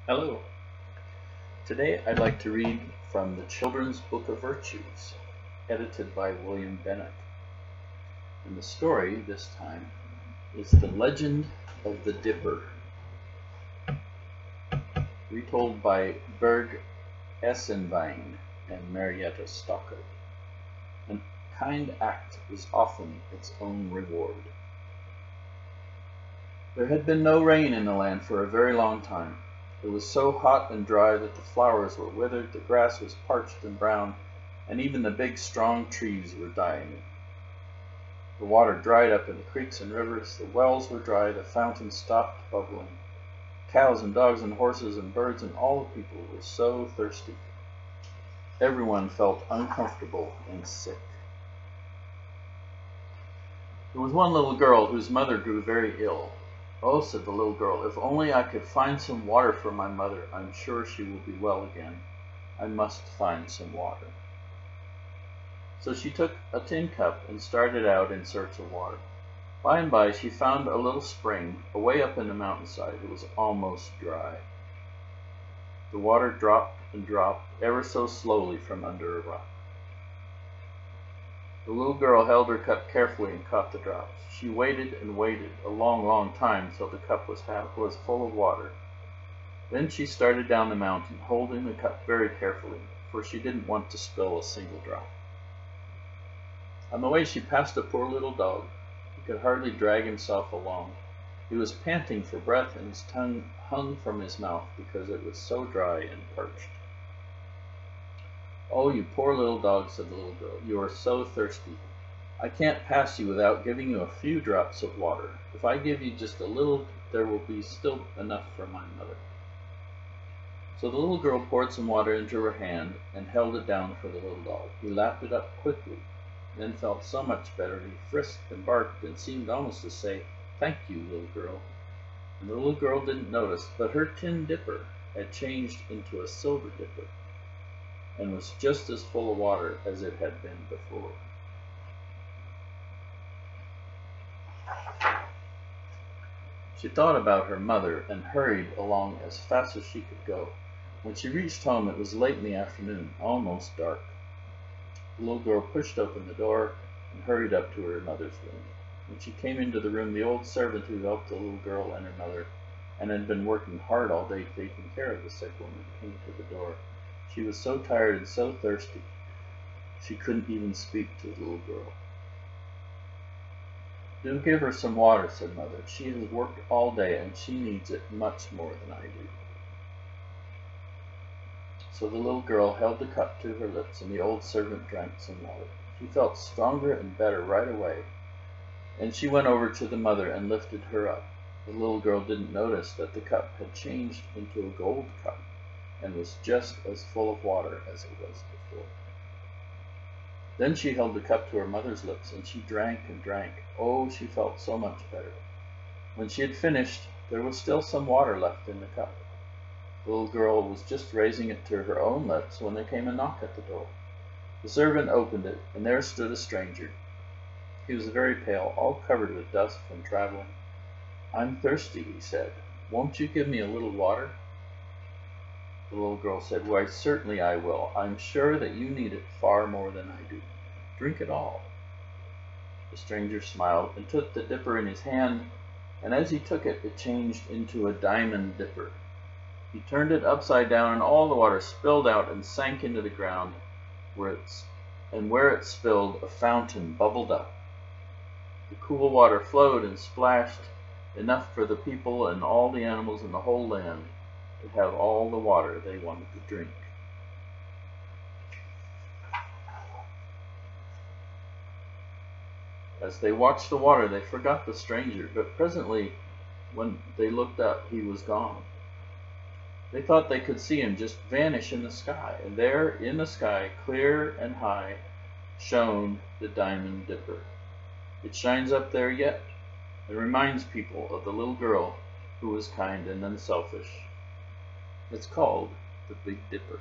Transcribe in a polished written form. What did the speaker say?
Hello. Today I'd like to read from the Children's Book of Virtues, edited by William Bennett. And the story this time is The Legend of the Dipper, retold by Berg Essenwein and Marietta Stockert. A kind act is often its own reward. There had been no rain in the land for a very long time. It was so hot and dry that the flowers were withered, the grass was parched and brown, and even the big strong trees were dying. The water dried up in the creeks and rivers, the wells were dry, the fountains stopped bubbling. Cows and dogs and horses and birds and all the people were so thirsty. Everyone felt uncomfortable and sick. There was one little girl whose mother grew very ill. "Oh," said the little girl, "if only I could find some water for my mother, I'm sure she will be well again. I must find some water." So she took a tin cup and started out in search of water. By and by she found a little spring away up in the mountainside. It was almost dry. The water dropped and dropped ever so slowly from under a rock. The little girl held her cup carefully and caught the drops. She waited and waited a long, long time till the cup was full of water. Then she started down the mountain, holding the cup very carefully, for she didn't want to spill a single drop. On the way she passed a poor little dog. He could hardly drag himself along. He was panting for breath, and his tongue hung from his mouth because it was so dry and parched. "Oh, you poor little dog," said the little girl, "you are so thirsty. I can't pass you without giving you a few drops of water. If I give you just a little, there will be still enough for my mother." So the little girl poured some water into her hand and held it down for the little dog. He lapped it up quickly, then felt so much better he frisked and barked and seemed almost to say, "Thank you, little girl." And the little girl didn't notice, but her tin dipper had changed into a silver dipper and was just as full of water as it had been before. She thought about her mother and hurried along as fast as she could go. When she reached home, it was late in the afternoon, almost dark. The little girl pushed open the door and hurried up to her mother's room. When she came into the room, the old servant who helped the little girl and her mother and had been working hard all day taking care of the sick woman came to the door. She was so tired and so thirsty, she couldn't even speak to the little girl. "Do give her some water," said Mother. "She has worked all day and she needs it much more than I do." So the little girl held the cup to her lips and the old servant drank some water. She felt stronger and better right away, and she went over to the mother and lifted her up. The little girl didn't notice that the cup had changed into a gold cup and was just as full of water as it was before. Then she held the cup to her mother's lips, and she drank and drank. Oh, she felt so much better. When she had finished, there was still some water left in the cup. The little girl was just raising it to her own lips when there came a knock at the door. The servant opened it, and there stood a stranger. He was very pale, all covered with dust from traveling. "I'm thirsty," he said. "Won't you give me a little water?" The little girl said, "Why, certainly I will. I'm sure that you need it far more than I do. Drink it all." The stranger smiled and took the dipper in his hand, and as he took it, it changed into a diamond dipper. He turned it upside down, and all the water spilled out and sank into the ground, where it spilled, a fountain bubbled up. The cool water flowed and splashed, enough for the people and all the animals in the whole land to have all the water they wanted to drink. As they watched the water, they forgot the stranger, but presently, when they looked up, he was gone. They thought they could see him just vanish in the sky, and there in the sky, clear and high, shone the diamond dipper. It shines up there yet, and reminds people of the little girl who was kind and unselfish. It's called the Big Dipper.